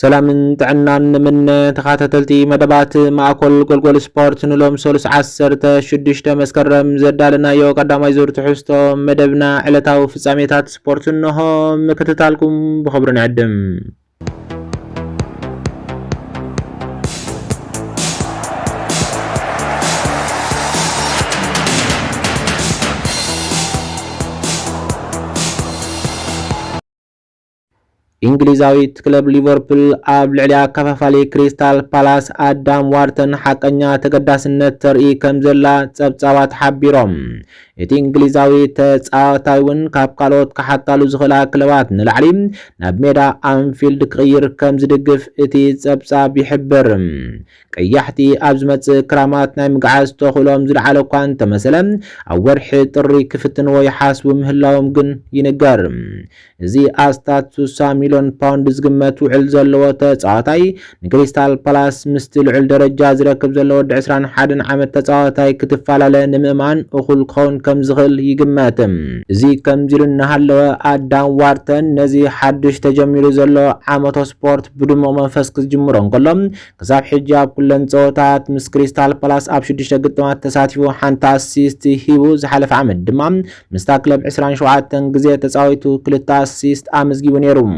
سلامن طعنان من تخاتلتي مدبات ماكل غلغل سبورت نلوم سولس 16 مسكرم زدالنا يو قداماي زور تحستو مدبنا علتاو فصاميتات سبورت انه مكتتالكم بخبر نعدم انجليزاويت كلب ليفربول اب لعليا كفافالي كريستال بالاس ادام وارتن حقنيا تقداسنت ترئي كمزلا صبصابات حبيروم اتي انجليزاوي تصاوتايون كاب قالوت كحطالو زخلا كلبات نلعليم ناب ميدا انفيلد كغير كمزدقف اتي صبصاب يحبر قيحتي ابزمت كرامات ناي مقعاز توخلوم زلعالو كان تمثلا اورح طري كفتن ويحاسب مهلاوم جن ينقر زي استات 3 مليون باوند زغمت وعل زلو تصاوتاي كريستال بالاس مستل عل درجه زركب زلو 21 عام تصاوتاي كتفالاله نممان اخل كون كم زغل يجماتم زي كم زيرنا هلو ادام وارتن نزي حدش تجميل زلو عامتو سبورت بدمو منفس كجمرون كلهم كساب حجاب كلن صوتات مس كريستال بالاس اب 6 قطمات تساتفو حانتا اسيست هيبو زحلف عمد دمام مستاكلب 27 غزي تصاويتو كلتا اسيست امزغيو نيرو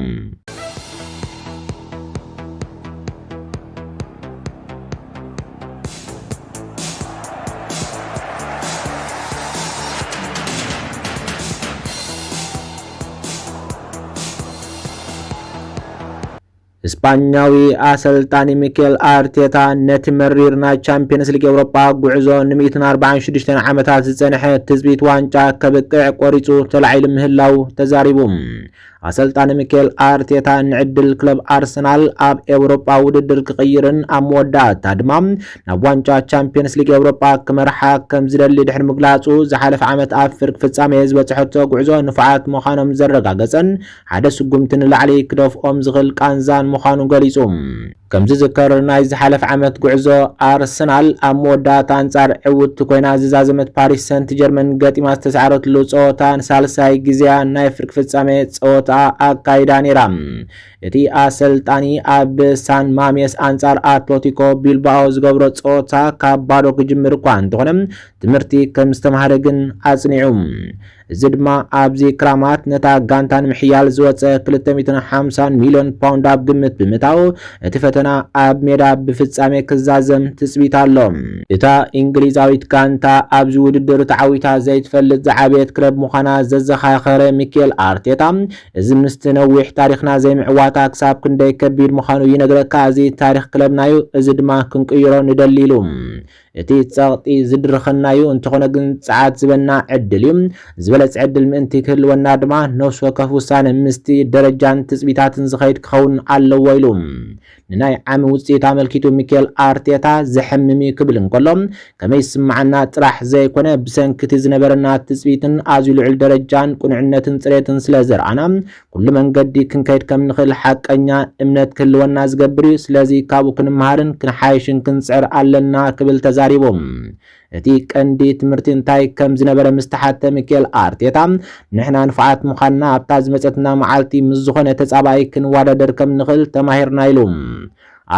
اسبانياوي اسلطاني ميكيل ارتيتا نتمريرنا تشامبيونز ليج اوروبا غعزو ن 146 عامታት ዝጸንሐ ትዝቢት ዋንጫ ከበቅዕ ቆሪጹ ተላዒል ምህላው ተዛሪቡም አሰልጣኝ ሚኬል አርቴታ ንዕድል ክለብ አርሰናል አብ ኤውሮፓ ውድድር ክቅይርን አምወዳት ታድማም ናብ ዋንጫ ቻምፒየንስ ሊግ ኤውሮፓ ክመርሓ ከም ዝደሊ ድሕሪ ምግላጹ ዝሓለፈ ዓመት ኣፍሪክ ፍጻሜ ዝበጽሐቶ ጉዕዞ ንፍዓት ምዃኖም ዘረጋገጸን ሓደ ስጉምትን ላዕሊ ክደፍኦም ዝኽእል ቃንዛን ምዃኑ ገሊጹ كم ذكر نايز حلف عمت غعزو ارسنال امودات انصار عوت كوينا زازمت باريس سنت جيرمان غطيما استسعرت لو صوتان سالساي غزيا نايفرك فصامي صوتا اكايدانيرام اتي اسلطاني اب سان ماميس انصار اتلتيكو بيلباو زغبرو صوتا كابادو كجمر كوان تخنم تمرتي كم استمهارغن اصنيعوم زدما ابزي كرامات نتا غانتان محيال زوص 250 مليون باوند اب قمت بمتاو اتفتنا اب ميدا بفصامي كزازم تسبيتالو اتا انجليزاويت غانتا ابزي وددر تعويتا زيت فلت زعابيت كلب مخانا ززخاخر ميكيل ارتيتا ازمستنوح تاريخنا زي معواتا كساب كندي كبير مخانو ينغركا زي تاريخ كلبنايو ازدما كنقيرو ندليلو اتي تصاقطي زدرخنايو انتخونا غن صعات زبنا عدليم زبلص عدل منتي كلونا دما نوس وكف وسان مستي درجان تثبيتاتن زخيد كون الله ويلوم ناي عام وصيت عملكيتو ميكيل ارتيتا زحممي كبلن كلهم كما يسمعنا طرح زي كونه بسنكتي زنبرنا تثبيتن ازيل عل درجان قنعنتن صريتن سلازرعنا كل من قدي كنكيد كم نخل حقنيا امنت كلونا زغبري سلازي كابو كنمهارن كنحايشن كنصعر علنا كبل تزاريبوم اتي كندي تمرتين تاي كم زنبر مستحات ميكيل ارتيتا نحنا نفعات مخنا ابتاز مصتنا معالتي مزخونه تصاباي كنواددر كم نخل تماهرنا يلوم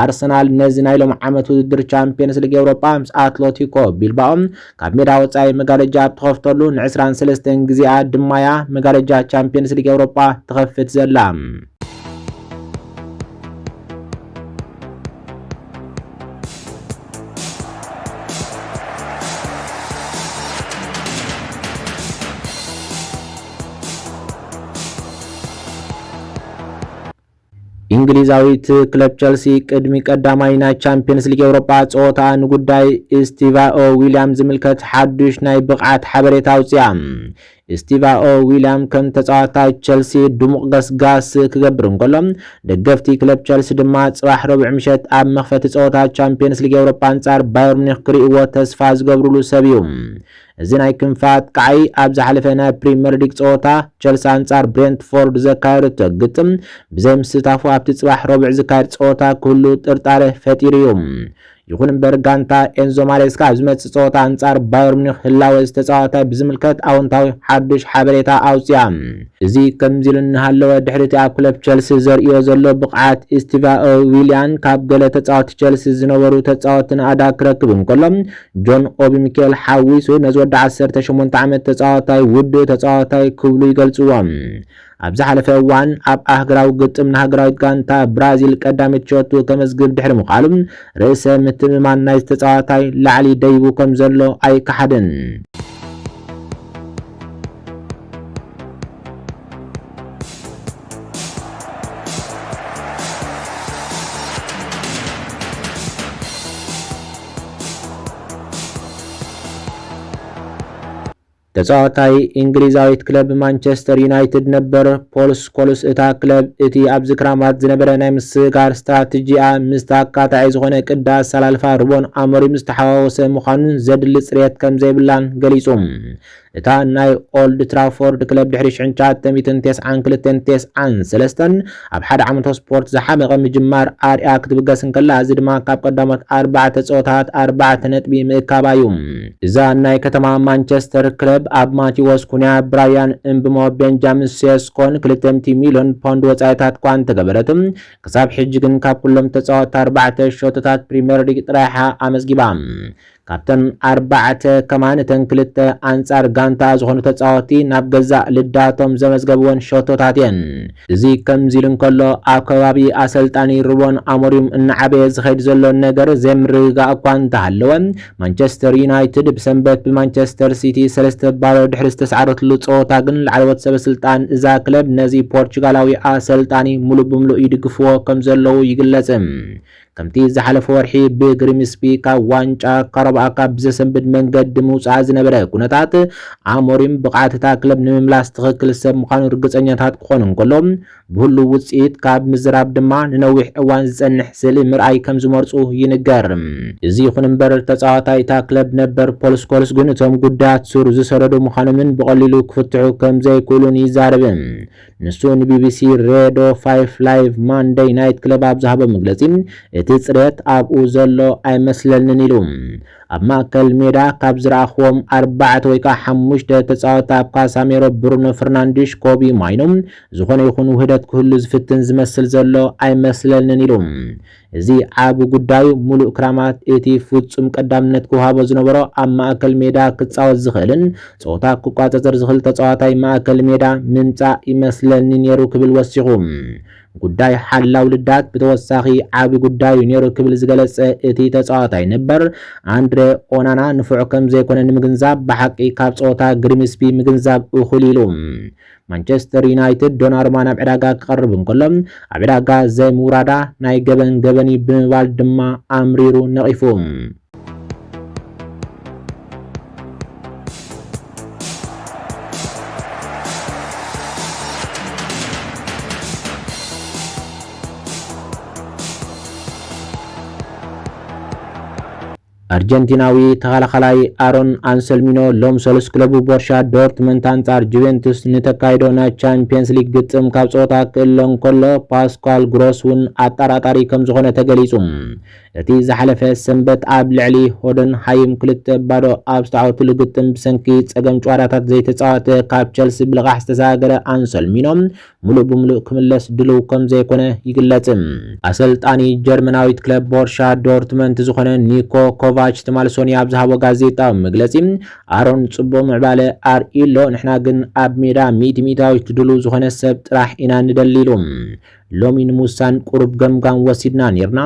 ارسنال نزنايلوم عامت ودر تشامبيونز ليج اوروبا مس اتلتيكو بيلباو كاب ميدا وصاي مغارجا تخفتلو ن 23 غزيا دمايا مغارجا تشامبيونز ليج اوروبا تخفت زلام እንግሊዛዊት ክለብ ቸልሲ ቅድሚ ቀዳማይና ቻምፒየንስ ሊግ ኤውሮፓ ጾታ ንጉዳይ ስቲቫኦ ዊሊያም ዝምልከት ሓዱሽ ናይ ብቕዓት ሓበሬታ ኣውፅያ ስቲቫኦ ዊሊያም ከም ተጻዋታይ ቸልሲ ድሙቕ ገስጋስ ክገብር እንከሎም ደገፍቲ ክለብ ቸልሲ ድማ ጽባሕ ረቡዕ ምሸት ኣብ መኽፈቲ ጾታ ቻምፒየንስ ሊግ ኤውሮፓ አንጻር ባየር ሙኒክ ክሪእዎ ተስፋ ዝገብርሉ ሰብ እዩ እዚ ናይ ክንፋት ቃይ ኣብ ዝሓለፈና ፕሪሚየር ሊግ ጾታ ቸልሲ አንጻር ብሬንትፎርድ ዘካየደቶ ግጥም ብዘይ ምስታፉ ኣብቲ ጽባሕ ረቡዕ ዝካየድ ጾታ ኩሉ ጥርጣሬ ፈጢሩ እዩ ይኹን እምበር ጋንታ ኤንዞ ማሬስካ ኣብ ዝመጽእ ጸወታ አንጻር ባየር ሙኒክ ህላወ ዝተጻወተ ብዝምልከት ኣወንታዊ ሓድሽ ሓበሬታ ኣውፅያ። እዚ ከምዚ ልንሃለወ ድሕሪት ኣብ ክለብ ቸልሲ ዘርእዮ ዘሎ ብቕዓት ስቲቭ ዊሊያን ካብ ገለ ተጻወቲ ቸልሲ ዝነበሩ ተጻወቲ ንኣዳ ክረክብ እንከሎ ጆን ኦቢ ሚኬል ሓዊሱ ነዚ ወዲ 18 ዓመት ተጻዋታይ ውድእ ተጻዋታይ ክብሉ ይገልጽዎም። ኣብዚ ሓለፈ እዋን ኣብ ኣህጉራዊ ግጥም ንሃገራዊት ጋንታ ብራዚል ቀዳሚት ሸቱ ከመዝግብ ድሕሪ ምዃኑ ርእሰ ምትምማን ናይ ተጻዋታይ ላዕሊ ደይቡ ከም ዘሎ ኣይከሓድን። ተጻዋታይ እንግሊዛዊት ክለብ ማንቸስተር ዩናይትድ ነበር ፖል ስኮልስ እታ ክለብ እቲ ኣብ ዝክራማት ዝነበረ ናይ ምስጋር ስትራቴጂኣ ምስ ተካታዒ ዝኾነ ቅዳስ ሰላልፋ ሩበን ኣሞሪም ዝተሓዋወሰ ምዃኑን ዘድሊ ጽሬት ከም ዘይብላን ገሊጹ። እታ ናይ ኦልድ ትራፎርድ ክለብ ድሕሪ 1992-93 ኣብ ሓደ ዓመት ስፖርት ዝሓመቐ ምጅማር ኣርያ ክትብገስ እንከላ እዚ ድማ ካብ ቀዳሞት 4 ጸወታታት 4 ነጥቢ ምእካባ እዩ። እዛ ናይ ከተማ ማንቸስተር ክለብ ኣብ ማቲዎስ ኩንያ ብራያን እምብሞ ቤንጃሚን ሴስኮን 200 ሚልዮን ፓውንድ ወጻኢታት እኳ እንተገበረት ክሳብ ሕጂ ግን ካብ ኩሎም ተጻወትቲ 4 ሸቶታት ፕሪምየር ሊግ ጥራይሓ ኣመዝጊባ። ካብተን 4 ከማንተን 2 አንጻር ጋንታ ዝኾኑ ተጻወቲ ናብ ገዛእ ልዳቶም ዘመዝገብዎን ሸቶታት እየን። እዚ ከምዚ ኢሉ እንከሎ ኣብ ከባቢ ኣሰልጣኒ ሩበን ኣሞሪም እናዓበየ ዝኸይድ ዘሎ ነገር ዘይምርግጋእ እኳ እንተሃለወ ማንቸስተር ዩናይትድ ብሰንበት ብማንቸስተር ሲቲ 3-0 ድሕሪ ዝተሰዓረትሉ ጸወታ ግን ላዕለዎት ሰበስልጣን እዛ ክለብ ነዚ ፖርቹጋላዊ ኣሰልጣኒ ሙሉእ ብምሉእ ይድግፍዎ ከም ዘለዉ ይግለጽ። ከምቲ ዝሓለፈ ወርሒ ብግሪምስቢ ካብ ዋንጫ ካራባኦ ካፕ ብዘሰንብድ መንገዲ ምውፃእ ዝነበረ ኩነታት ኣሞሪም ብቕዓት እታ ክለብ ንምምላስ ትኽክል ሰብ ምዃኑ ርግፀኛታት ክኾኑ እንከሎም ብሁሉ ውፅኢት ካብ ምዝራብ ድማ ንነዊሕ እዋን ዝጸንሕ ስእሊ ምርኣይ ከም ዝመርፁ ይንገር። እዚ ይኹን እምበር ተጻዋታይ እታ ክለብ ነበር ፖል ስኮልስ ግን እቶም ጉዳያት ሱር ዝሰረዱ ምዃኖምን ብቐሊሉ ክፍትሑ ከም ዘይክእሉን ይዛረብ። ንሱ ንቢቢሲ ሬዶ 5 ላይቭ ማንዴይ ናይት ክለብ ኣብ ዝሃቦ መግለጺ እቲ ጽሬት ኣብኡ ዘሎ ኣይመስለንን ኢሉ። ኣብ ማእከል ሜዳ ካብ ዝረኣኽዎም 4 ወይ 5 ተጻወትቲ ኣብ ካሳሜሮ፣ ብሩኖ ፈርናንዴሽ፣ ኮቢ ማይኖም ዝኾነ ይኹን ውህደት ክህሉ ዝፍትን ዝመስል ዘሎ ኣይመስለንን ኢሉ። እዚ ዓብ ጉዳዩ ሙሉእ ክራማት እቲ ፍጹም ቀዳምነት ክውሃቦ ዝነበሮ ኣብ ማእከል ሜዳ ክጻወት ዝኽእልን ጸወታ ክቋጸር ዝኽእል ተጻዋታይ ማእከል ሜዳ ምምጻእ ይመስለኒ ነይሩ ክብል ወሲኹ። ጉዳይ ሓላው ልዳት ብተወሳኺ ዓብ ጉዳዩ ነይሩ ክብል ዝገለጸ እቲ ተጻዋታይ ነበር አንድሬ ኦናና ንፍዑ ከም ዘይኮነ ንምግንዛብ ብሓቂ ካብ ጸወታ ግሪምስቢ ምግንዛብ እኹል ኢሉ። ማንቸስተር ዩናይትድ ዶናሩማ ናብ ዕዳጋ ክቐርብ እንከሎ ኣብ ዕዳጋ ዘይምውራዳ ናይ ገበን ገበኒ ብምባል ድማ ኣምሪሩ ነቒፉ። አርጀንቲናዊ ተኸላኻላይ አሮን አንሰልሚኖ ሎም ሰሉስ ክለቡ ቦርሻ ዶርትመንት አንጻር ጁቬንቱስ ንተካይዶ ናይ ቻምፒየንስ ሊግ ግጥም ካብ ጸወታ ክእሎ እንከሎ ፓስኳል ግሮስ እውን ኣጠራጣሪ ከም ዝኾነ ተገሊጹ። እቲ ዝሓለፈ ሰንበት ኣብ ልዕሊ ሆደን ሃይም 2-0 ኣብ ዝተዓወተሉ ግጥም ብሰንኪ ጸገም ጨዋታታት ዘይተጻወተ ካብ ቸልሲ ብልቓሕ ዝተሰጋገረ አንሰልሚኖ ሙሉእ ብምሉእ ክምለስ ድልው ከም ዘይኮነ ይግለጽ። ኣሰልጣኒ ጀርመናዊት ክለብ ቦርሻ ዶርትመንት ዝኾነ ኒኮ ኮቫች ተማልሶኒ ኣብ ዝሃቦ ጋዜጣዊ መግለጺ ኣሮን ጽቡቕ ምዕባለ ኣርኢሎ፣ ንሕና ግን ኣብ ሜዳ ሚእታዊ ድልው ዝኾነ ሰብ ጥራሕ ኢና ንደሊሉ። ሎሚ ንሙሳን ቁሩብ ገምጋም ወሲድና ነርና፣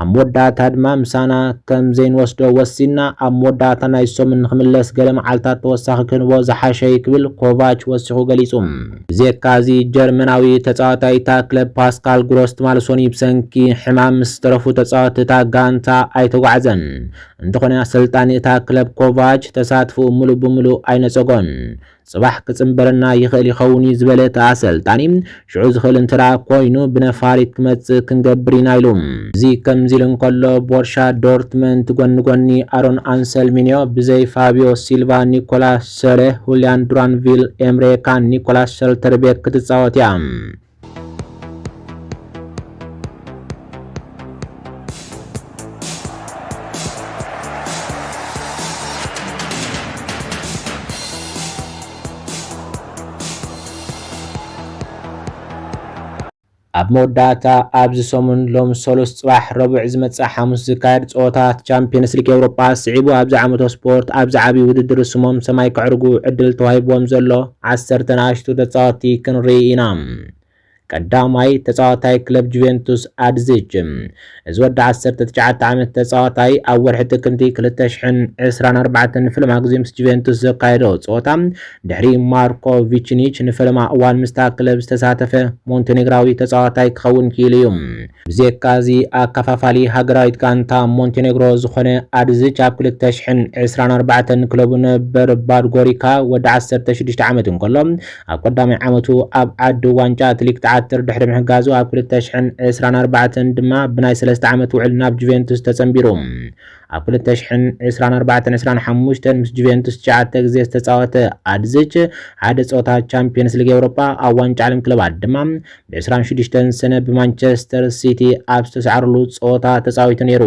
ኣብ መወዳእታ ድማ ምሳና ከም ዘይንወስዶ ወሲድና፣ ኣብ መወዳእታ ናይ ሶምን ንኽምለስ ገለ መዓልታት ተወሳኺ ክንቦ ዝሓሸይ ክብል ኮቫች ወሲኹ ገሊጹ። ዜካዚ ጀርመናዊ ተጻዋታይ እታ ክለብ ፓስካል ግሮስ ተማልሶኒ ብሰንኪ ሕማም ምስ ዝተረፉ ተጻዋቲ እታ ጋንታ ኣይተጓዓዘን። እንተኾነ ኣሰልጣኒ እታ ክለብ ኮቫች ተሳትፉ ሙሉእ ብምሉእ ኣይነፀጎን። ጽባሕ ክጽምበረና ይኽእል ይኸውን ዝበለ ኣሰልጣኒ ሽዑ ዝኽእል እንተዳ ኮይኑ ብነፋሪት ክመጽእ ክንገብር ኢና ኢሉ። እዚ ከምዚ ኢሉ እንከሎ ቦርሻ ዶርትመንት ጎኒ ጎኒ ኣሮን አንሰልሚኖ ብዘይ ፋቢዮ ሲልቫ፣ ኒኮላስ ሰሌህ፣ ሁሊያን ዱራንቪል፣ ኤምሬ ካን፣ ኒኮላስ ሸልተርቤክ ክትጻወት እያ። ኣብ መወዳእታ ኣብዚ ሰሙን ሎም ሰሉስ ጽባሕ ረቡዕ ዝመጽእ ሐሙስ ዝካየድ ጸወታት ቻምፒየንስ ሊግ ኤውሮጳ ስዒቡ ኣብዚ ዓመቶ ስፖርት ኣብዚ ዓብይ ውድድር ስሞም ሰማይ ክዕርጉ ዕድል ተዋሂቦም ዘሎ 10 ንኣሽቱ ተጻወትቲ ክንርኢ ኢና። ቀዳማይ ተጻዋታይ ክለብ ጁቬንቱስ ኣድዚች እዚ ወዲ 19 ዓመት ተጻዋታይ ኣብ ወርሒ ጥቅምቲ 2024 ንፍልማ ግዜ ምስ ጁቬንቱስ ዘካየዶ ጸወታ ድሕሪ ማርኮ ቪችኒች ንፍልማ እዋን ምስታ ክለብ ዝተሳተፈ ሞንቴኔግራዊ ተጻዋታይ ክኸውን ክኢሉ እዩ። ብዘካዚ ኣከፋፋሊ ሃገራዊት ጋንታ ሞንቴኔግሮ ዝኾነ ኣድዚች ኣብ 2024 ክለቡ ነበር ባድጎሪካ ወዲ 16 ዓመት እንከሎ ኣብ ቀዳማይ ዓመቱ ኣብ ዓዲ ዋንጫ ኣትሌቲክ ተዓትር ድሕሪ ምሕጋዙ ኣብ 2024 ድማ ብናይ 3 ዓመት ውዕል ናብ ጁቬንቱስ ተጸንቢሩ። ኣብ 2024-25 ምስ ጁቬንቱስ 9 ግዜ ዝተጻወተ ኣድዚች ሓደ ጸወታ ቻምፒየንስ ሊግ ኤውሮጳ ኣብ ዋንጫ ዓለም ክለባት ድማ ብ26 ሰነ ብማንቸስተር ሲቲ ኣብ ዝተሰዓረሉ ጸወታ ተጻዊቱ ነይሩ።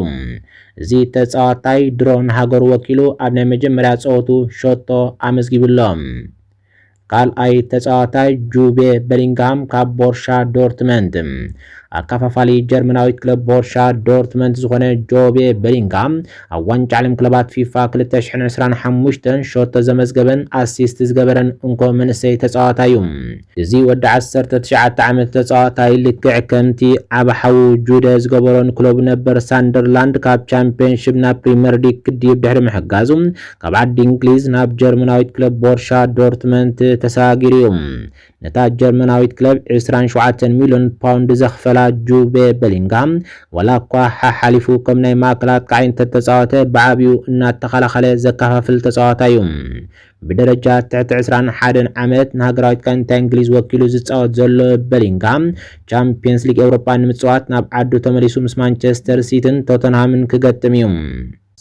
እዚ ተጻዋታይ ድሮ ንሃገሩ ወኪሉ ኣብ ናይ መጀመርያ ጸወቱ ሾቶ ኣመዝጊቡሎ። ካልኣይ ተጻዋታይ ጁቤ ቤሊንግሃም ካብ ቦርሻ ዶርትመንድ ኣከፋፋሊ ጀርመናዊት ክለብ ቦርሻ ዶርትመንድ ዝኾነ ጆቤ ቤሊንግሃም ኣብ ዋንጫ ዓለም ክለባት ፊፋ 2025 ሾቶ ዘመዝገበን ኣሲስት ዝገበረን እንኮ መንእሰይ ተጻዋታይ እዩ። እዚ ወዲ 19 ዓመት ተጻዋታይ ልክዕ ከምቲ ዓባሓው ጁደ ዝገበሮን ክለቡ ነበር ሳንደርላንድ ካብ ቻምፒየንሺፕ ናብ ፕሪምየር ሊግ ክድይብ ድሕሪ ምሕጋዙ ካብ ዓዲ እንግሊዝ ናብ ጀርመናዊት ክለብ ቦርሻ ዶርትመንድ ተሰጋጊሩ እዩ። ነታ ጀርመናዊት ክለብ 27 ሚሊዮን ፓውንድ ዘኽፈላ ጁቤ ቤሊንግሃም ወላ እኳ ሓሊፉ ከም ናይ ማእከላት ቃዒንተ ተጻወተ ብዓብዩ እናተኸላኸለ ዘከፋፍል ተጻዋታይ እዩ። ብደረጃ ትሕቲ 21 ዓመት ንሃገራዊት ጋንታ እንግሊዝ ወኪሉ ዝጻወት ዘሎ ቤሊንግሃም ቻምፒየንስ ሊግ ኤውሮጳ ንምጽዋት ናብ ዓዱ ተመሊሱ ምስ ማንቸስተር ሲቲን ቶተንሃምን ክገጥም እዩ።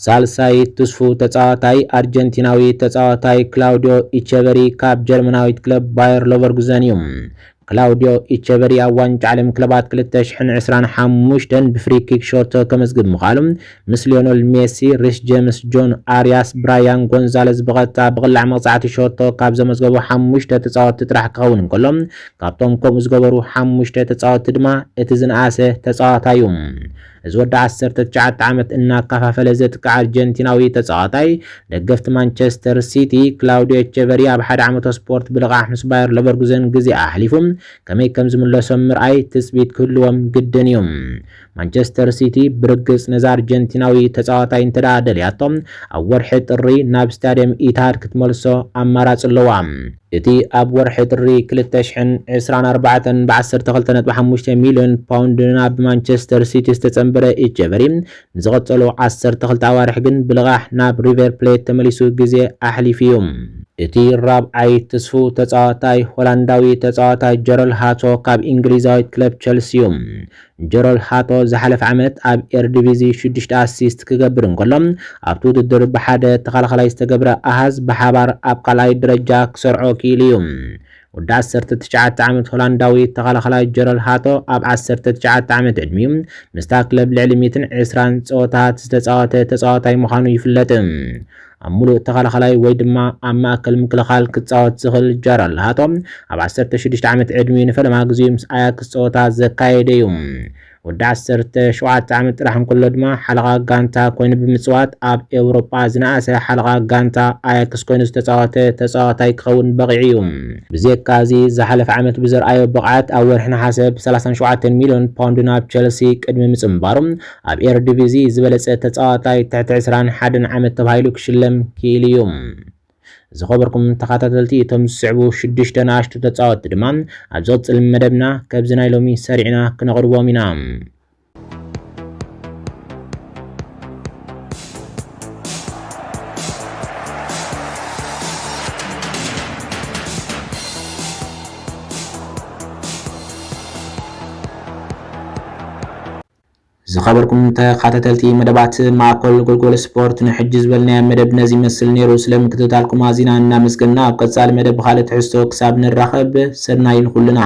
ሳልሳይ ተስፉ ተጻዋታይ አርጀንቲናዊ ተጻዋታይ ክላውዲዮ ኢቼቨሪ ካብ ጀርመናዊት ክለብ ባየር ሌቨርኩዘን እዩ። ክላውዲዮ ኢቼቨሪ ኣብ ዋንጫ ዓለም ክለባት 2025 ብፍሪ ኪክ ሾት ከመዝግብ ምኻሉ ምስ ሊዮኔል ሜሲ፣ ሪስ ጄምስ፣ ጆን አሪያስ፣ ብራያን ጎንዛሌዝ ብቐጥታ ብቕላዕ መቕጻዕቲ ሾቶ ካብ ዘመዝገቡ 5 ተጻወትቲ ጥራሕ ክኸውን እንከሎ ካብቶም ከምኡ ዝገበሩ 5 ተጻወትቲ ድማ እቲ ዝነኣሰ ተጻዋታይ እዩ። እዚ ወዲ 19 ዓመት እናከፋፈለ ዘጥቃ አርጀንቲናዊ ተጻዋታይ ደገፍቲ ማንቸስተር ሲቲ ክላውዲዮ ኢቼቨሪ ኣብ ሓደ ዓመት ስፖርት ብልቓሕ ምስ ባየር ሌቨርኩዘን ግዜ ኣሕሊፉ ከመይ ከም ዝምለሶም ምርኣይ ትጽቢት ክህልዎም ግድን እዩ። ማንቸስተር ሲቲ ብርግጽ ነዛ አርጀንቲናዊ ተጻዋታይ እንተደልያቶም ኣብ ወርሒ ጥሪ ናብ ስታዲየም ኢታድ ክትመልሶ ኣማራጽ ኣለዋ። እቲ ኣብ ወርሒ ጥሪ 2024 ብ12.5 ሚሊዮን ፓውንድ ናብ ማንቸስተር ሲቲ ዝተጸንበረ ኢቼቨሪ ንዝቐጸሉ 12 ኣዋርሕ ግን ብልቓሕ ናብ ሪቨር ፕሌት ተመሊሱ ግዜ ኣሕሊፉ እዩ። እቲ ራብዓይ ተስፉ ተጻዋታይ ሆላንዳዊ ተጻዋታይ ጀረል ሃቶ ካብ እንግሊዛዊት ክለብ ቸልሲ እዩ። ጀረል ሃቶ ዝሓለፈ ዓመት ኣብ ኤርዲቪዚ 6 ኣሲስት ክገብር እንከሎ ኣብቲ ውድድር ብሓደ ተኸላኻላይ ዝተገብረ ኣሃዝ ብሓባር ኣብ ካልኣይ ደረጃ ክሰርዖ ክኢሉ እዩ። ወዲ 19 ዓመት ሆላንዳዊ ተኸላኻላይ ጀረል ሃቶ ኣብ 19 ዓመት ዕድሚኡ ምስታ ክለብ ልዕሊ 120 ጸወታት ዝተጻወተ ተጻዋታይ ምዃኑ ይፍለጥ። ኣብ ሙሉእ ተኸላኻላይ ወይ ድማ ኣብ ማእከል ምክልኻል ክጻወት ዝኽእል ጀረል ሃቶ ኣብ 16 ዓመት ዕድሚኡ ንፈለማ ግዜ ምስ ኣያክስ ጸወታ ዘካየደ እዩ። ወዲ 17 ዓመት ጥራሕ እንከሎ ድማ ሓለቓ ጋንታ ኮይኑ ብምጽዋት ኣብ ኤውሮጳ ዝነኣሰ ሓለቓ ጋንታ ኣያክስ ኮይኑ ዝተጻወተ ተጻዋታይ ክኸውን በቂዑ እዩ። ብዘካዚ ዝሓለፈ ዓመት ብዘርኣዮ ብቕዓት ኣብ ወርሒ ነሓሰ ብ37 ሚሊዮን ፓውንድ ናብ ቸልሲ ቅድሚ ምጽምባሩ ኣብ ኤርዲቪዚ ዝበለጸ ተጻዋታይ ትሕቲ 21 ዓመት ተባሂሉ ክሽለም ክኢሉ እዩ። ዝኸበርኩም ተኸታተልቲ እቶም ዝስዕቡ 6 ንኣሽቱ ተጻወትቲ ድማ ኣብ ዝቕጽል መደብና ከብዚ ናይ ሎሚ ሰሪዕና ክነቕርቦም ኢና። ዝኸበርኩም ተኸታተልቲ መደባት ማእከል ጎልጎል ስፖርት ንሕጂ ዝበልናዮ መደብ ነዚ ይመስል ነይሩ። ስለምክትታልኩም ኣዚና እናመስገንና ኣብ ቀጻሊ መደብ ካልእ ትሕዝቶ ክሳብ ንራኸብ ሰናይ ይኹንልና።